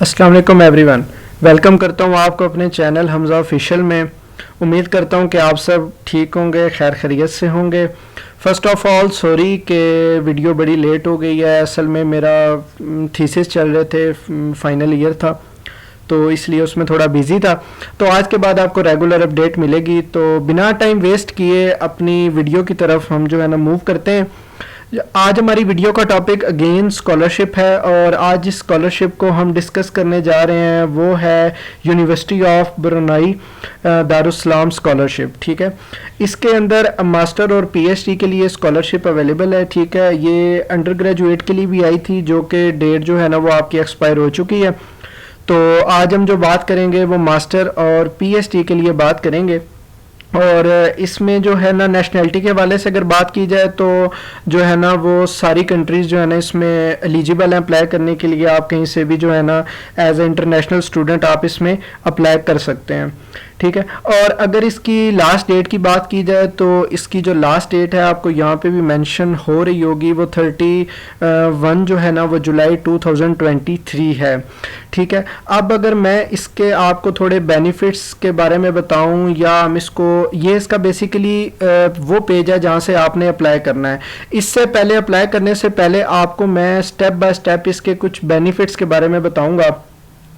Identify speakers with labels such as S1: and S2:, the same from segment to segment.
S1: अस्सलाम वालेकुम everyone. Welcome करता हूँ आपको अपने चैनल हमज़ा ऑफिशियल में। उम्मीद करता हूँ कि आप सब ठीक होंगे, खैर खैरियत से होंगे। फ़र्स्ट ऑफ़ ऑल सॉरी कि वीडियो बड़ी लेट हो गई है। असल में मेरा थीसिस चल रहे थे, फाइनल ईयर था, तो इसलिए उसमें थोड़ा बिजी था। तो आज के बाद आपको रेगुलर अपडेट मिलेगी। तो बिना टाइम वेस्ट किए अपनी वीडियो की तरफ हम जो है ना मूव करते हैं। आज हमारी वीडियो का टॉपिक अगेन स्कॉलरशिप है, और आज जिस स्कॉलरशिप को हम डिस्कस करने जा रहे हैं वो है university of Brunei Darussalam scholarship. ठीक है, इसके अंदर मास्टर और पीएचडी के लिए स्कॉलरशिप अवेलेबल है। ठीक है, ये अंडर ग्रेजुएट के लिए भी आई थी, जो कि डेट जो है ना वो आपकी एक्सपायर हो चुकी है। तो आज हम जो बात करेंगे वो मास्टर और पीएचडी के लिए बात करेंगे। और इसमें जो है ना नेशनैलिटी के हवाले से अगर बात की जाए तो जो है ना वो सारी कंट्रीज़ जो है ना इसमें एलिजिबल हैं अप्लाई करने के लिए। आप कहीं से भी जो है ना एज ए इंटरनेशनल स्टूडेंट आप इसमें अप्लाई कर सकते हैं। ठीक है, और अगर इसकी लास्ट डेट की बात की जाए तो इसकी जो लास्ट डेट है आपको यहाँ पे भी मेंशन हो रही होगी, वो 31 जो है ना वो जुलाई 2023 है। ठीक है, अब अगर मैं इसके आपको थोड़े बेनिफिट्स के बारे में बताऊं, या हम इसको ये इसका बेसिकली वो पेज है जहाँ से आपने अप्लाई करना है। इससे पहले अप्लाई करने से पहले आपको मैं स्टेप बाय स्टेप इसके कुछ बेनिफिट्स के बारे में बताऊंगा।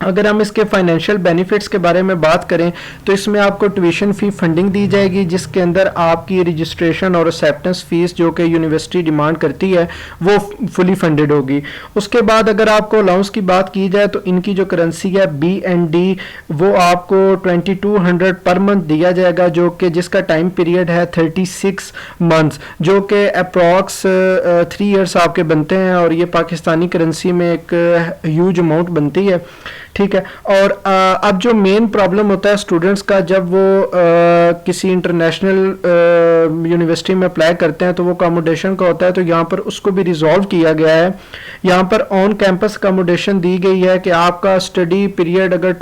S1: अगर हम इसके फाइनेंशियल बेनिफिट्स के बारे में बात करें तो इसमें आपको ट्यूशन फ़ी फंडिंग दी जाएगी, जिसके अंदर आपकी रजिस्ट्रेशन और एक्सेप्टेंस फ़ीस जो कि यूनिवर्सिटी डिमांड करती है वो फुली फंडेड होगी। उसके बाद अगर आपको अलाउंस की बात की जाए तो इनकी जो करेंसी है BND, वो आपको 2200 पर मंथ दिया जाएगा, जो कि जिसका टाइम पीरियड है 36 मंथ्स, जो कि अप्रॉक्स 3 इयर्स आपके बनते हैं, और ये पाकिस्तानी करेंसी में एक ह्यूज अमाउंट बनती है। ठीक है, और अब जो मेन प्रॉब्लम होता है स्टूडेंट्स का जब वो किसी इंटरनेशनल यूनिवर्सिटी में अप्लाई करते हैं तो वो अकोमोडेशन का होता है, तो यहाँ पर उसको भी रिजॉल्व किया गया है। यहाँ पर ऑन कैंपस अकोमोडेशन दी गई है कि आपका स्टडी पीरियड अगर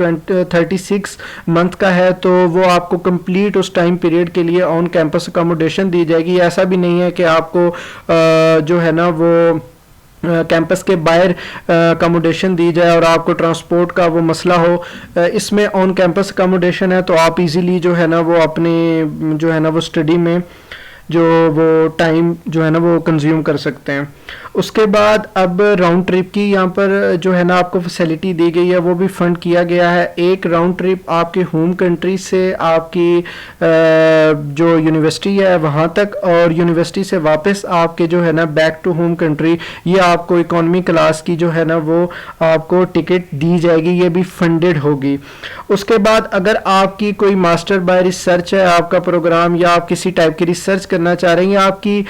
S1: 36 मंथ का है तो वो आपको कंप्लीट उस टाइम पीरियड के लिए ऑन कैंपस अकोमोडेशन दी जाएगी। ऐसा भी नहीं है कि आपको जो है ना वो कैंपस के बाहर अकोमोडेशन दी जाए और आपको ट्रांसपोर्ट का वो मसला हो। इसमें ऑन कैंपस अकोमोडेशन है, तो आप इजीली जो है ना वो अपने जो है ना वो स्टडी में जो वो टाइम जो है ना वो कंज्यूम कर सकते हैं। उसके बाद अब राउंड ट्रिप की यहाँ पर जो है ना आपको फैसिलिटी दी गई है, वो भी फंड किया गया है। एक राउंड ट्रिप आपके होम कंट्री से आपकी जो यूनिवर्सिटी है वहाँ तक, और यूनिवर्सिटी से वापस आपके जो है ना बैक टू होम कंट्री, ये आपको इकोनॉमी क्लास की जो है ना वो आपको टिकट दी जाएगी, ये भी फंडेड होगी। उसके बाद अगर आपकी कोई मास्टर बाय रिसर्च है आपका प्रोग्राम, या आप किसी टाइप की रिसर्च करना चाह रहे हैं, आपकी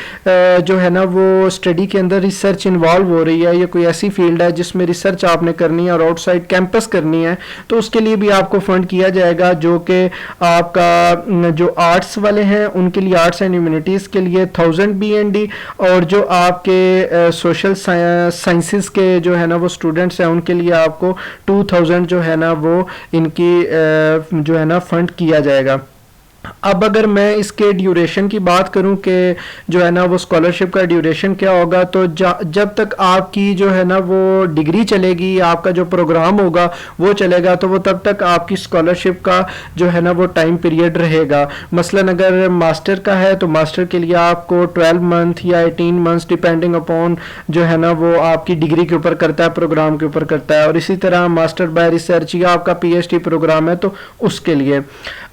S1: जो है ना वो स्टडी के अंदर रिसर्च इन्वॉल्व हो रही है, ये कोई ऐसी फील्ड है जिसमें रिसर्च आपने करनी है और आउटसाइड कैंपस करनी है, तो उसके लिए भी आपको फंड किया जाएगा। जो कि आपका जो आर्ट्स वाले हैं उनके लिए, आर्ट्स एंड ह्यूमैनिटीज़ के लिए 1000 BND, और जो आपके सोशल साइंसेस के जो है ना वो स्टूडेंट्स हैं उनके लिए आपको 2000 जो है ना वो इनकी जो है ना फंड किया जाएगा। अब अगर मैं इसके ड्यूरेशन की बात करूं कि जो है ना वो स्कॉलरशिप का ड्यूरेशन क्या होगा, तो जब तक आपकी जो है ना वो डिग्री चलेगी, आपका जो प्रोग्राम होगा वो चलेगा, तो वो तब तक आपकी स्कॉलरशिप का जो है ना वो टाइम पीरियड रहेगा। मसलन अगर मास्टर का है तो मास्टर के लिए आपको 12 मंथ या 18 मंथ्स डिपेंडिंग अपॉन जो है ना वो आपकी डिग्री के ऊपर करता है, प्रोग्राम के ऊपर करता है। और इसी तरह मास्टर बाय रिसर्च या आपका PhD प्रोग्राम है तो उसके लिए।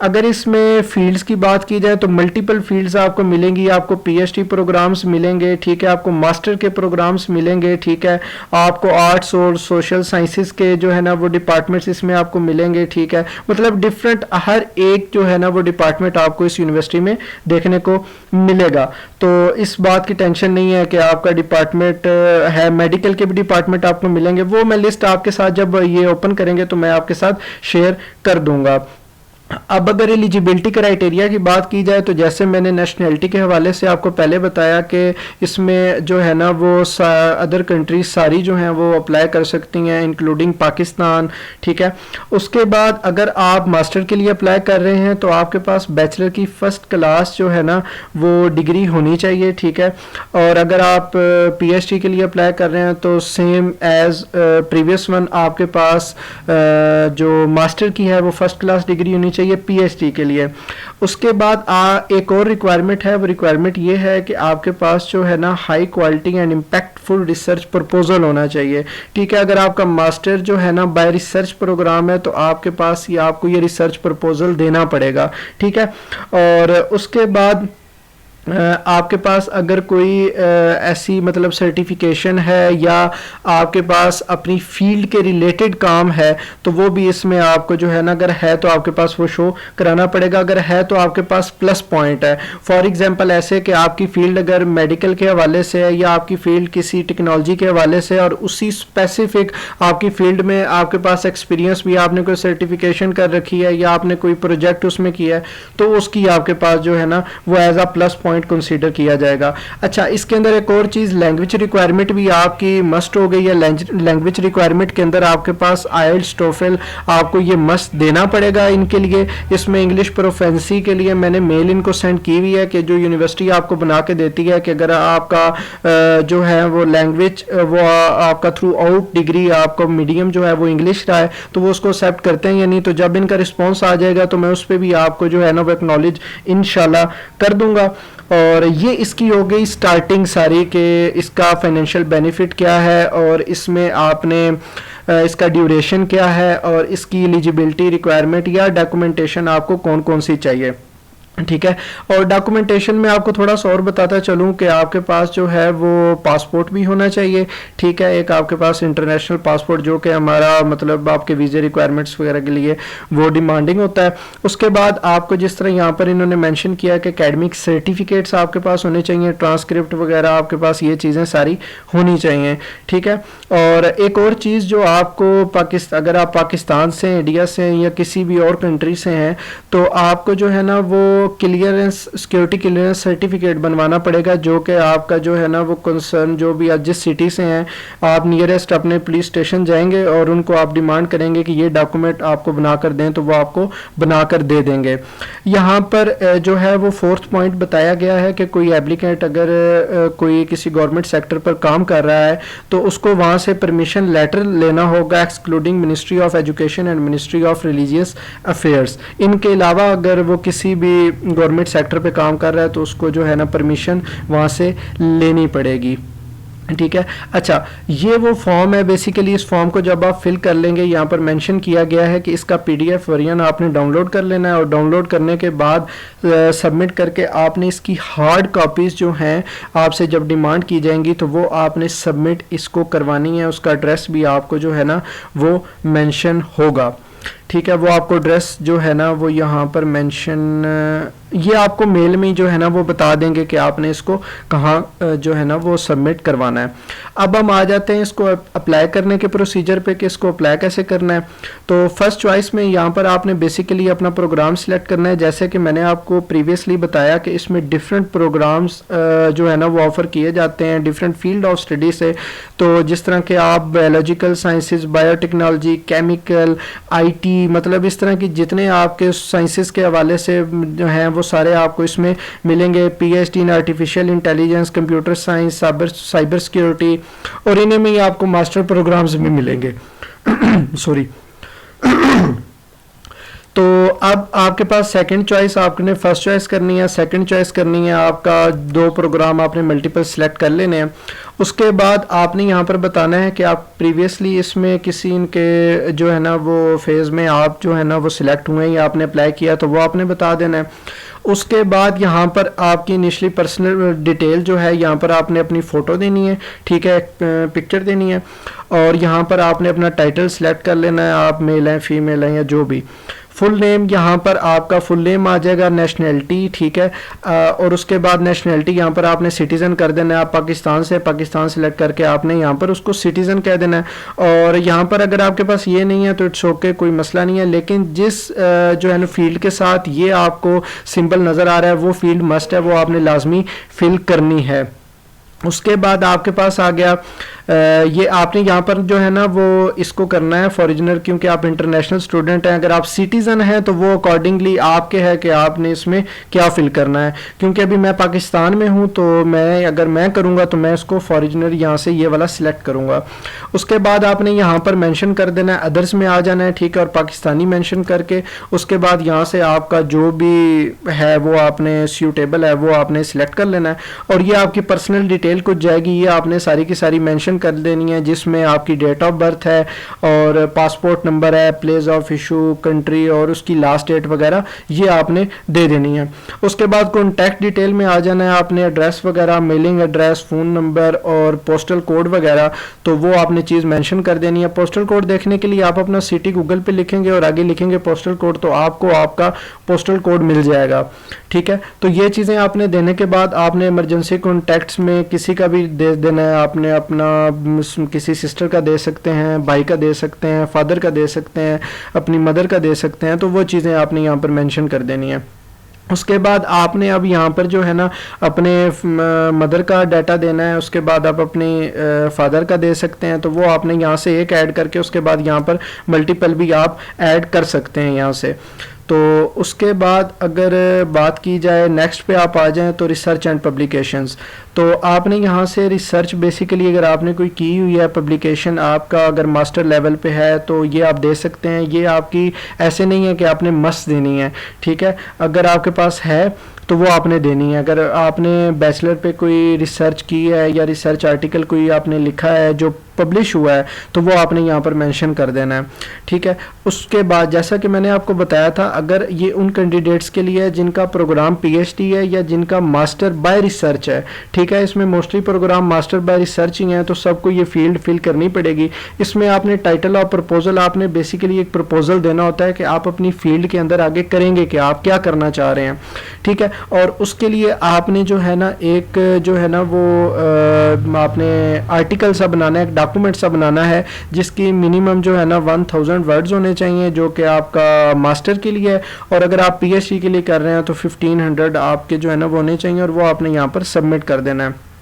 S1: अगर इसमें फील्ड्स की बात की जाए तो मल्टीपल फील्ड्स आपको मिलेंगी। आपको PhD प्रोग्राम्स मिलेंगे, ठीक है, आपको मास्टर के प्रोग्राम्स मिलेंगे, ठीक है, आपको आर्ट्स और सोशल साइंसेस के जो है ना वो डिपार्टमेंट्स इसमें आपको मिलेंगे, ठीक है। मतलब डिफरेंट हर एक जो है ना वो डिपार्टमेंट आपको इस यूनिवर्सिटी में देखने को मिलेगा। तो इस बात की टेंशन नहीं है कि आपका डिपार्टमेंट है, मेडिकल के भी डिपार्टमेंट आपको मिलेंगे। वो मैं लिस्ट आपके साथ जब ये ओपन करेंगे तो मैं आपके साथ शेयर कर दूंगा। अब अगर एलिजिबिलिटी क्राइटेरिया की बात की जाए तो जैसे मैंने नेशनैलिटी के हवाले से आपको पहले बताया कि इसमें जो है ना वो अदर कंट्रीज सारी जो हैं वो अप्लाई कर सकती हैं इंक्लूडिंग पाकिस्तान, ठीक है। उसके बाद अगर आप मास्टर के लिए अप्लाई कर रहे हैं तो आपके पास बैचलर की फ़र्स्ट क्लास जो है ना वो डिग्री होनी चाहिए, ठीक है। और अगर आप पीएचडी के लिए अप्लाई कर रहे हैं तो सेम एज प्रीवियस वन आपके पास जो मास्टर की है वो फर्स्ट क्लास डिग्री होनी चाहिए पीएचडी के लिए। उसके बाद एक और रिक्वायरमेंट है, वो रिक्वायरमेंट ये है कि आपके पास जो है ना high quality and impactful research proposal होना चाहिए, ठीक है। अगर आपका मास्टर जो है ना बाय रिसर्च प्रोग्राम है तो आपके पास ये आपको ये रिसर्च प्रपोजल देना पड़ेगा, ठीक है। और उसके बाद आपके पास अगर कोई ऐसी मतलब सर्टिफिकेशन है या आपके पास अपनी फील्ड के रिलेटेड काम है तो वो भी इसमें आपको जो है ना अगर है तो आपके पास वो शो कराना पड़ेगा। अगर है तो आपके पास प्लस पॉइंट है। फॉर एग्जांपल ऐसे कि आपकी फील्ड अगर मेडिकल के हवाले से है या आपकी फील्ड किसी टेक्नोलॉजी के हवाले से और उसी स्पेसिफिक आपकी फील्ड में आपके पास एक्सपीरियंस भी, आपने कोई सर्टिफिकेशन कर रखी है या आपने कोई प्रोजेक्ट उसमें किया है तो उसकी आपके पास जो है ना वो as a plus point consider किया जाएगा। अच्छा, इसके अंदर एक और चीज लैंग्वेज रिक्वायरमेंट भी आपकी मस्ट हो गई है। लैंग्वेज रिक्वायरमेंट के अंदर आपके पास आइल्स टोफल आपको ये मस्ट देना पड़ेगा इनके लिए। इसमें इंग्लिश प्रोफेंसी के लिए मैंने मेल इनको सेंड की हुई है कि जो यूनिवर्सिटी आपको बना के देती है कि अगर आपका जो है वो लैंग्वेज वो आपका थ्रू आउट डिग्री आपका मीडियम जो है वो इंग्लिश रहा है तो वो उसको एक्सेप्ट करते हैं या नहीं। तो जब इनका रिस्पॉन्स आ जाएगा तो मैं उस पर भी आपको जो है ना वो एक्नॉलेज इंशाल्लाह कर दूंगा। और ये इसकी हो गई स्टार्टिंग सारी कि इसका फाइनेंशियल बेनिफिट क्या है और इसमें आपने इसका ड्यूरेशन क्या है और इसकी एलिजिबिलिटी रिक्वायरमेंट या डॉक्यूमेंटेशन आपको कौन कौन सी चाहिए, ठीक है। और डॉक्यूमेंटेशन में आपको थोड़ा सा और बताता चलूं कि आपके पास जो है वो पासपोर्ट भी होना चाहिए, ठीक है। एक आपके पास इंटरनेशनल पासपोर्ट जो कि हमारा मतलब आपके वीज़े रिक्वायरमेंट्स वगैरह के लिए वो डिमांडिंग होता है। उसके बाद आपको जिस तरह यहाँ पर इन्होंने मेंशन किया कि एकेडमिक सर्टिफिकेट्स आपके पास होने चाहिए, ट्रांसक्रिप्ट वगैरह आपके पास ये चीज़ें सारी होनी चाहिए, ठीक है। और एक और चीज़ जो आपको अगर आप पाकिस्तान से, इंडिया से या किसी भी और कंट्री से हैं तो आपको जो है ना वो क्लियरेंस, सिक्योरिटी क्लियरेंस सर्टिफिकेट बनवाना पड़ेगा जो कि आपका जो है ना वो कंसर्न जो भी जिस सिटी से हैं आप नियरेस्ट अपने पुलिस स्टेशन जाएंगे और उनको आप डिमांड करेंगे कि ये डॉक्यूमेंट आपको बना कर दें तो वो आपको बना कर दे देंगे। यहाँ पर जो है वो फोर्थ पॉइंट बताया गया है कि कोई एप्लीकेंट अगर कोई किसी गवर्नमेंट सेक्टर पर काम कर रहा है तो उसको वहाँ से परमिशन लेटर लेना होगा excluding ministry of education and ministry of religious affairs. इनके अलावा अगर वो किसी भी गवर्नमेंट सेक्टर पे काम कर रहा है तो उसको जो है ना परमिशन वहाँ से लेनी पड़ेगी, ठीक है। अच्छा, ये वो फॉर्म है। बेसिकली इस फॉर्म को जब आप फिल कर लेंगे यहाँ पर मेंशन किया गया है कि इसका पीडीएफ वर्जन आपने डाउनलोड कर लेना है और डाउनलोड करने के बाद सबमिट करके आपने इसकी हार्ड कॉपीज़ जो हैं आपसे जब डिमांड की जाएंगी तो वो आपने सबमिट इसको करवानी है। उसका एड्रेस भी आपको जो है ना वो मेंशन होगा, ठीक है। वो आपको एड्रेस जो है ना वो यहाँ पर मेंशन ये आपको मेल में जो है ना वो बता देंगे कि आपने इसको कहाँ जो है ना वो सबमिट करवाना है। अब हम आ जाते हैं इसको अप्लाई करने के प्रोसीजर पे कि इसको अप्लाई कैसे करना है। तो फर्स्ट चॉइस में यहाँ पर आपने बेसिकली अपना प्रोग्राम सिलेक्ट करना है। जैसे कि मैंने आपको प्रीवियसली बताया कि इसमें डिफरेंट प्रोग्राम्स जो है ना वो ऑफर किए जाते हैं डिफरेंट फील्ड ऑफ स्टडी से। तो जिस तरह के आप biological sciences, biotechnology, chemical, IT, मतलब इस तरह की जितने आपके साइंसेस के हवाले से जो हैं वो सारे आपको इसमें मिलेंगे। PhD in artificial intelligence, computer science, cyber security और इन्हीं में ही आपको मास्टर प्रोग्राम्स भी मिलेंगे सॉरी तो अब आपके पास सेकंड चॉइस आपने फर्स्ट चॉइस करनी है, सेकंड चॉइस करनी है। आपका दो प्रोग्राम आपने मल्टीपल सेलेक्ट कर लेने हैं। उसके बाद आपने यहाँ पर बताना है कि आप प्रीवियसली इसमें किसी इनके जो है ना वो फेज़ में आप जो है ना वो सिलेक्ट हुए या आपने अप्लाई किया तो वो आपने बता देना है। उसके बाद यहाँ पर आपकी इनिशली पर्सनल डिटेल जो है यहाँ पर आपने अपनी फ़ोटो देनी है, ठीक है, पिक्चर देनी है। और यहाँ पर आपने अपना टाइटल सेलेक्ट कर लेना है, आप मेल हैं, फीमेल हैं या जो भी। फुल नेम यहाँ पर आपका फुल नेम आ जाएगा, नेशनैलिटी, ठीक है, और उसके बाद नेशनैलिटी यहाँ पर आपने सिटीज़न कर देना है। आप पाकिस्तान सेलेक्ट करके आपने यहाँ पर उसको सिटीज़न कह देना है। और यहाँ पर अगर आपके पास ये नहीं है तो इट्स ओके, कोई मसला नहीं है, लेकिन जिस जो है ना फील्ड के साथ ये आपको सिंबल नज़र आ रहा है वो फील्ड मस्ट है, वो आपने लाजमी फिल करनी है। उसके बाद आपके पास आ गया ये आपने यहाँ पर जो है ना वो इसको करना है फॉरिजनर, क्योंकि आप इंटरनेशनल स्टूडेंट हैं। अगर आप सिटीज़न हैं तो वो अकॉर्डिंगली आपके है कि आपने इसमें क्या फिल करना है, क्योंकि अभी मैं पाकिस्तान में हूँ तो अगर मैं करूँगा तो मैं इसको फॉरिजनर यहाँ से ये वाला सिलेक्ट करूँगा। उसके बाद आपने यहाँ पर मेंशन कर देना है, अदर्स में आ जाना है, ठीक है, और पाकिस्तानी मेंशन करके उसके बाद यहाँ से आपका जो भी है वो आपने सूटेबल है वो आपने सिलेक्ट कर लेना है। और ये आपकी पर्सनल डिटेल कुछ जाएगी, ये आपने सारी की सारी मेंशन कर देनी है, जिसमें आपकी डेट ऑफ बर्थ है और पासपोर्ट नंबर है, प्लेस ऑफ इशू, कंट्री और उसकी लास्ट डेट वगैरह ये आपने दे देनी है। उसके बाद कॉन्टैक्ट डिटेल में आ जाना है, आपने एड्रेस वगैरह, मेलिंग एड्रेस, फ़ोन नंबर और पोस्टल कोड वगैरह तो वो आपने चीज़ मेंशन कर देनी है। पोस्टल कोड देखने के लिए आप अपना सिटी गूगल पे लिखेंगे और आगे लिखेंगे पोस्टल कोड, तो आपको आपका पोस्टल कोड मिल जाएगा, ठीक है। तो ये चीज़ें आपने देने के बाद आपने इमरजेंसी कॉन्टैक्ट्स में किसी का भी दे देना है, आपने अपना किसी सिस्टर का दे सकते हैं, भाई का दे सकते हैं, फादर का दे सकते हैं, अपनी मदर का दे सकते हैं, तो वो चीज़ें आपने यहाँ पर मेंशन कर देनी है। उसके बाद आपने अब यहाँ पर जो है ना अपने मदर का डाटा देना है, उसके बाद आप अपने फादर का दे सकते हैं, तो वो आपने यहाँ से एक ऐड करके उसके बाद यहाँ पर मल्टीपल भी आप ऐड कर सकते हैं यहाँ से। तो उसके बाद अगर बात की जाए नेक्स्ट पे आप आ जाएं तो रिसर्च एंड पब्लिकेशंस, तो आपने यहाँ से रिसर्च बेसिकली अगर आपने कोई की हुई है पब्लिकेशन आपका अगर मास्टर लेवल पे है तो ये आप दे सकते हैं। ये आपकी ऐसे नहीं है कि आपने मस्ट देनी है, ठीक है, अगर आपके पास है तो वो आपने देनी है। अगर आपने बैचलर पे कोई रिसर्च की है या रिसर्च आर्टिकल कोई आपने लिखा है जो पब्लिश हुआ है तो वो आपने यहाँ पर मेंशन कर देना है, ठीक है। उसके बाद जैसा कि मैंने आपको बताया था, अगर ये उन कैंडिडेट्स के लिए है जिनका प्रोग्राम पीएचडी है या जिनका मास्टर बाय रिसर्च है, ठीक है, इसमें mostly program master by research ही है, तो सबको ये फील्ड फिल करनी पड़ेगी। इसमें आपने टाइटल ऑफ प्रपोजल, आपने बेसिकली एक प्रपोजल देना होता है कि आप अपनी फील्ड के अंदर आगे करेंगे कि आप क्या करना चाह रहे हैं, ठीक है। और उसके लिए आपने जो है ना एक जो है ना वो आपने आर्टिकल सा बनाना है, एक डॉक्यूमेंट सा बनाना है जिसकी मिनिमम जो है ना 1000 वर्ड्स होने चाहिए, जो कि आपका मास्टर के लिए है, और अगर आप पीएचडी के लिए कर रहे हैं तो 1500 आपके जो है ना वो होने चाहिए, और वो आपने यहाँ पर सबमिट कर देना है।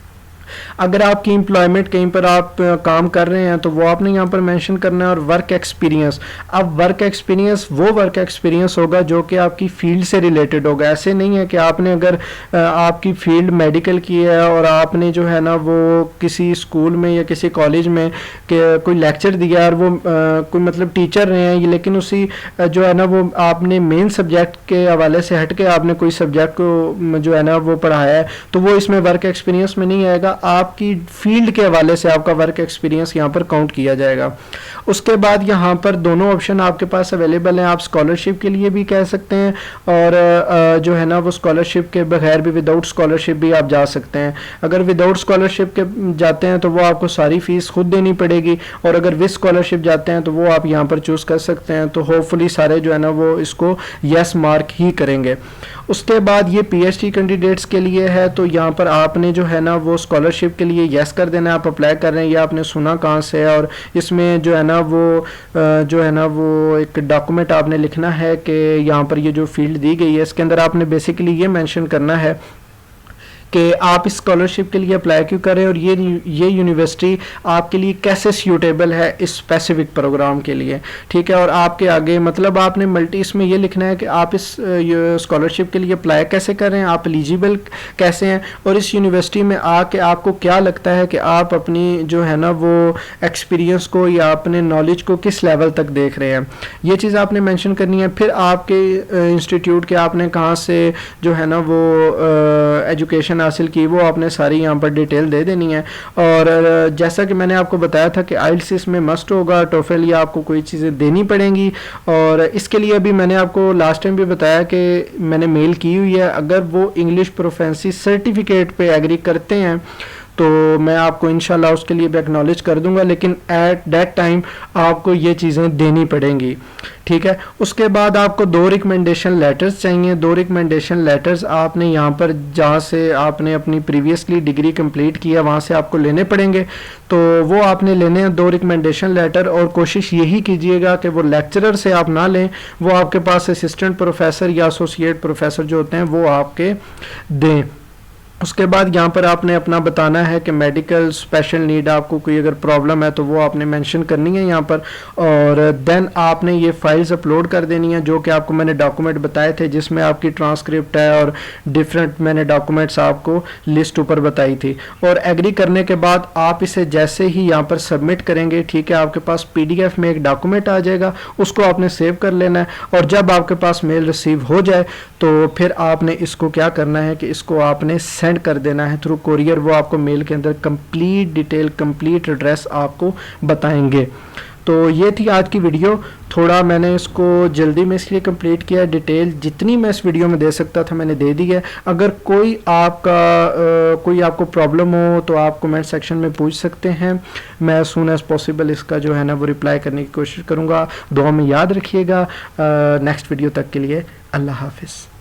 S1: अगर आपकी एम्प्लॉयमेंट कहीं पर आप काम कर रहे हैं तो वो आपने यहाँ पर मेंशन करना है। और वर्क एक्सपीरियंस, अब वर्क एक्सपीरियंस वो वर्क एक्सपीरियंस होगा जो कि आपकी फील्ड से रिलेटेड होगा। ऐसे नहीं है कि आपने अगर आपकी फील्ड मेडिकल की है और आपने जो है ना वो किसी स्कूल में या किसी कॉलेज में कोई लेक्चर दिया और वो कोई मतलब टीचर रहे हैं, लेकिन उसी जो है ना वो आपने मेन सब्जेक्ट के हवाले से हट के आपने कोई सब्जेक्ट को जो है ना वो पढ़ाया है, तो वो इसमें वर्क एक्सपीरियंस में नहीं आएगा। आपकी फील्ड के हवाले से आपका वर्क एक्सपीरियंस यहाँ पर काउंट किया जाएगा। उसके बाद यहाँ पर दोनों ऑप्शन आपके पास अवेलेबल हैं। आप स्कॉलरशिप के लिए भी कह सकते हैं और जो है ना वो स्कॉलरशिप के बगैर भी, विदाउट स्कॉलरशिप भी आप जा सकते हैं। अगर विदाउट स्कॉलरशिप के जाते हैं तो वो आपको सारी फीस खुद देनी पड़ेगी, और अगर विद स्कॉलरशिप जाते हैं तो वो आप यहाँ पर चूज़ कर सकते हैं। तो होपफुली सारे जो है ना वो इसको यस मार्क ही करेंगे। उसके बाद ये पीएचडी कैंडिडेट्स के लिए है, तो यहाँ पर आपने जो है ना वो स्कॉलरशिप के लिए यस कर देना है। आप अप्लाई कर रहे हैं, ये आपने सुना कहाँ से है, और इसमें जो है ना वो एक डॉक्यूमेंट आपने लिखना है कि यहाँ पर ये जो फील्ड दी गई है इसके अंदर आपने बेसिकली ये मेंशन करना है कि आप इस स्कॉलरशिप के लिए अप्लाई क्यों करें और ये यूनिवर्सिटी आपके लिए कैसे सूटेबल है इस स्पेसिफिक प्रोग्राम के लिए, ठीक है। और आपके आगे मतलब आपने मल्टी इसमें ये लिखना है कि आप इस स्कॉलरशिप के लिए अप्लाई कैसे कर रहे हैं, आप एलिजिबल कैसे हैं, और इस यूनिवर्सिटी में आके आपको क्या लगता है कि आप अपनी जो है ना वो एक्सपीरियंस को या अपने नॉलेज को किस लेवल तक देख रहे हैं, ये चीज़ आपने मेंशन करनी है। फिर आपके इंस्टीट्यूट के आपने कहाँ से जो है ना वो एजुकेशन हासिल की वो आपने सारी यहाँ पर डिटेल दे देनी है। और जैसा कि मैंने आपको बताया था कि आइल्स इसमें मस्ट होगा, टोफेल या आपको कोई चीज़ें देनी पड़ेंगी, और इसके लिए अभी मैंने आपको लास्ट टाइम भी बताया कि मैंने मेल की हुई है। अगर वो इंग्लिश प्रोफेंसी सर्टिफिकेट पे एग्री करते हैं तो तो मैं आपको इंशाल्लाह उसके लिए भी एक्नॉलेज कर दूंगा, लेकिन एट दैट टाइम आपको ये चीज़ें देनी पड़ेंगी, ठीक है। उसके बाद आपको 2 रिकमेंडेशन लेटर्स चाहिए। 2 रिकमेंडेशन लेटर्स आपने यहाँ पर जहाँ से आपने अपनी प्रीवियसली डिग्री कंप्लीट किया वहाँ से आपको लेने पड़ेंगे, तो वो आपने लेने हैं 2 रिकमेंडेशन लेटर। और कोशिश यही कीजिएगा कि वो लेक्चरर से आप ना लें, वो आपके पास असिस्टेंट प्रोफेसर या एसोसिएट प्रोफेसर जो होते हैं वो आपके दें। उसके बाद यहाँ पर आपने अपना बताना है कि मेडिकल स्पेशल नीड आपको कोई अगर प्रॉब्लम है तो वो आपने मेंशन करनी है यहाँ पर। और देन आपने ये फाइल्स अपलोड कर देनी है जो कि आपको मैंने डॉक्यूमेंट बताए थे, जिसमें आपकी ट्रांसक्रिप्ट है और डिफरेंट मैंने डॉक्यूमेंट्स आपको लिस्ट ऊपर बताई थी। और एग्री करने के बाद आप इसे जैसे ही यहाँ पर सबमिट करेंगे, ठीक है, आपके पास PDF में एक डॉक्यूमेंट आ जाएगा, उसको आपने सेव कर लेना है। और जब आपके पास मेल रिसीव हो जाए तो फिर आपने इसको क्या करना है कि इसको आपने सेंड कर देना है थ्रू कोरियर। वो आपको मेल के अंदर कंप्लीट डिटेल, कंप्लीट एड्रेस आपको बताएंगे। तो ये थी आज की वीडियो। थोड़ा मैंने इसको जल्दी में इसलिए कंप्लीट किया, डिटेल जितनी मैं इस वीडियो में दे सकता था मैंने दे दी है। अगर कोई आपको प्रॉब्लम हो तो आप कमेंट सेक्शन में पूछ सकते हैं, मैं एज सून एज पॉसिबल इसका जो है ना वो रिप्लाई करने की कोशिश करूँगा। दुआ में याद रखिएगा। नेक्स्ट वीडियो तक के लिए अल्लाह हाफिज़।